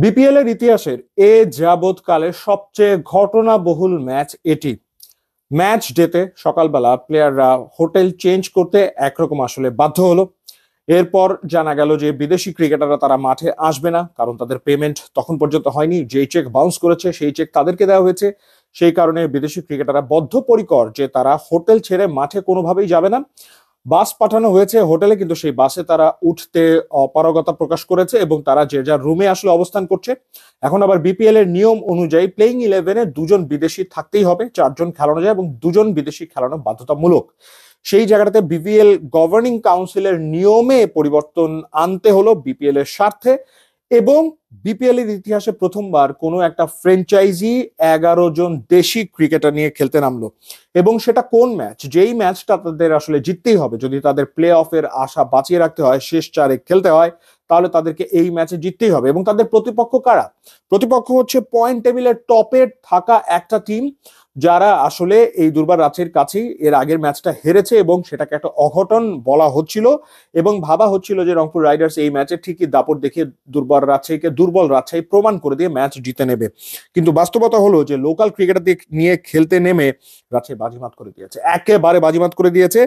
BPL এর ইতিহাসের এ যাবৎকালের সবচেয়ে ঘটনাবহুল ম্যাচ এটি। ম্যাচ ডেতে সকালবেলা প্লেয়াররা হোটেল চেঞ্জ করতে একরকম আসলে বাধ্য হলো। এরপর জানা গেল যে বিদেশি ক্রিকেটাররা তারা মাঠে আসবে না, কারণ তাদের পেমেন্ট তখন পর্যন্ত হয়নি। যেই চেক বাউন্স করেছে সেই চেক তাদেরকে দেওয়া হয়েছে। সেই কারণে বিদেশি ক্রিকেটাররা বদ্ধপরিকর যে তারা হোটেল ছেড়ে মাঠে কোনোভাবেই যাবে না। বাস পাঠানো হয়েছে হোটেলে, কিন্তু সেই বাসে তারা উঠতে অপারগতা প্রকাশ করেছে এবং তারা যে যার রুমে আসলে অবস্থান করছে। এখন আবার বিপিএল এর নিয়ম অনুযায়ী প্লেইং ইলেভেনে দুজন বিদেশি থাকতেই হবে, চারজন খেলানো যায় এবং দুজন বিদেশি খেলানো বাধ্যতামূলক। সেই জায়গাটাতে বিপিএল গভর্নিং কাউন্সিলের নিয়মে পরিবর্তন আনতে হলো বিপিএল এর স্বার্থে। এবং বিপিএল এর ইতিহাসে প্রথমবার কোনো একটা ফ্র্যাঞ্চাইজি 11 জন দেশি ক্রিকেটার নিয়ে খেলতে নামলো। এবং সেটা কোন ম্যাচ, যেই ম্যাচটা তাদের আসলে জিততেই হবে, যদি তাদের প্লে অফের আশা বাঁচিয়ে রাখতে হয়, শেষ চারে খেলতে হয়, তাহলে তাদেরকে এই ম্যাচে জিততেই হবে। এবং তাদের প্রতিপক্ষ কারা? প্রতিপক্ষ হচ্ছে পয়েন্ট টেবিলের টপে থাকা একটা টিম, যারা আসলে এই দুর্বার রাজশাহীর কাছেই এর আগের ম্যাচটা হেরেছে এবং সেটাকে একটা অঘটন বলা হচ্ছিল এবং ভাবা হচ্ছিল যে রংপুর রাইডার্স এই ম্যাচে ঠিকই দাপট দেখিয়ে দুর্বল রাজশাহী প্রমাণ করে দিয়ে ম্যাচ জিতে নেবে। কিন্তু বাস্তবতা হলো যে লোকাল ক্রিকেটারদের নিয়ে খেলতে নেমে রাজশাহী বাজিমাত করে দিয়েছে, একেবারে বাজিমাত করে দিয়েছে।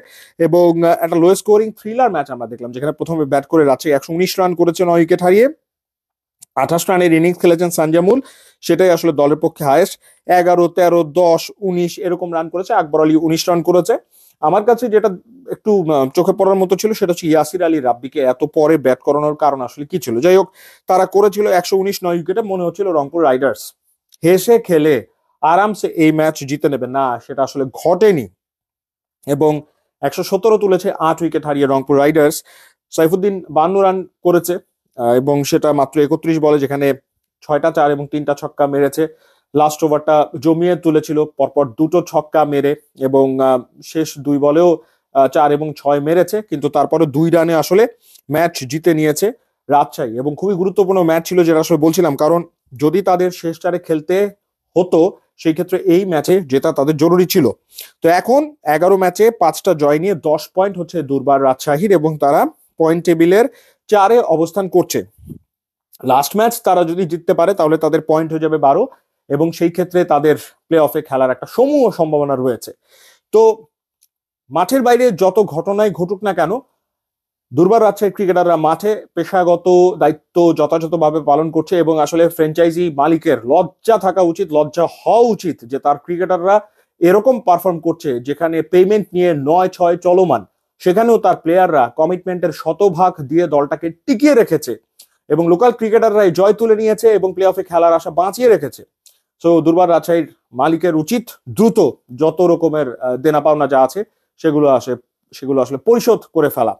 এবং একটা লো স্কোরিং থ্রিলার ম্যাচ আমরা দেখলাম, যেখানে প্রথমে ব্যাট করে রাজশাহী 119 রান করেছে 9 উইকেট হারিয়ে। 28 রানের ইনিংস খেলেছেন সানজামুল, সেটাই আসলে দলের পক্ষে হায়েস্ট। 11, 13, 10, 19 এরকম রান করেছে। আকবর আলী 19 রান করেছে। আমার কাছে যেটা একটু চোখে পড়ার মতো ছিল সেটা হচ্ছে ইয়াসির আলী রাব্বিকে এত পরে ব্যাট করানোর কারণ আসলে কি ছিল। যাই হোক, তারা করেছিল 119 9 উইকেটে। মনে হচ্ছিল রংপুর রাইডার্স হেসে খেলে আরামসে এই ম্যাচ জিতে নেবে, না সেটা আসলে ঘটেনি। এবং 117 তুলেছে 8 উইকেট হারিয়ে রংপুর রাইডার্স। সাইফুদ্দিন 52 রান করেছে এবং সেটা মাত্র 31 বলে, যেখানে 6টা 4 এবং 3টা ছক্কা মেরেছে। লাস্ট ওভারটা জমিয়ে তুলেছিল পরপর দুটো ছক্কা মেরে, এবং শেষ 2 বলেও 4 এবং 6 মেরেছে। কিন্তু তারপরে 2 রানে আসলে ম্যাচ জিতে নিয়েছে রাজশাহী। এবং খুবই গুরুত্বপূর্ণ ম্যাচ ছিল, যেটা আসলে বলছিলাম, কারণ যদি তাদের শেষ চারে খেলতে হতো সেই ক্ষেত্রে এই ম্যাচে জেতা তাদের জরুরি ছিল। তো এখন 11 ম্যাচে 5টা জয় নিয়ে 10 পয়েন্ট হচ্ছে দুর্বার রাজশাহীর, এবং তারা পয়েন্ট টেবিলের 4-এ অবস্থান করছে। লাস্ট ম্যাচ তারা যদি জিততে পারে তাহলে তাদের পয়েন্ট হয়ে যাবে 12, এবং সেই ক্ষেত্রে তাদের প্লে অফে খেলার একটা সমূহ সম্ভাবনা রয়েছে। তো মাঠের বাইরে যত ঘটনাই ঘটুক না কেন, দুর্বার রাজশাহীর ক্রিকেটাররা মাঠে পেশাগত দায়িত্ব যথাযথভাবে পালন করছে। এবং আসলে ফ্র্যাঞ্চাইজি মালিকের লজ্জা থাকা উচিত, লজ্জা হওয়া উচিত যে তার ক্রিকেটাররা এরকম পারফর্ম করছে, যেখানে পেমেন্ট নিয়ে 9-6 চলমান, সেখানেও তার প্লেয়াররা কমিটমেন্টের শতভাগ দিয়ে দলটাকে টিকিয়ে রেখেছে এবং লোকাল ক্রিকেটাররাই জয় তুলে নিয়েছে এবং প্লে অফে খেলার আশা বাঁচিয়ে রেখেছে। সো দুর্বার রাজশাহীর মালিকের উচিত দ্রুত যত রকমের দেনা পাওনা যা আছে সেগুলো আসলে পরিশোধ করে ফেলা।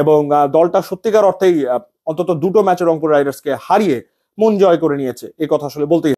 এবং দলটা সত্যিকার অর্থেই অন্তত দুটো ম্যাচে রংপুর রাইডার্সকে হারিয়ে মন জয় করে নিয়েছে, এই কথা আসলে বলতেই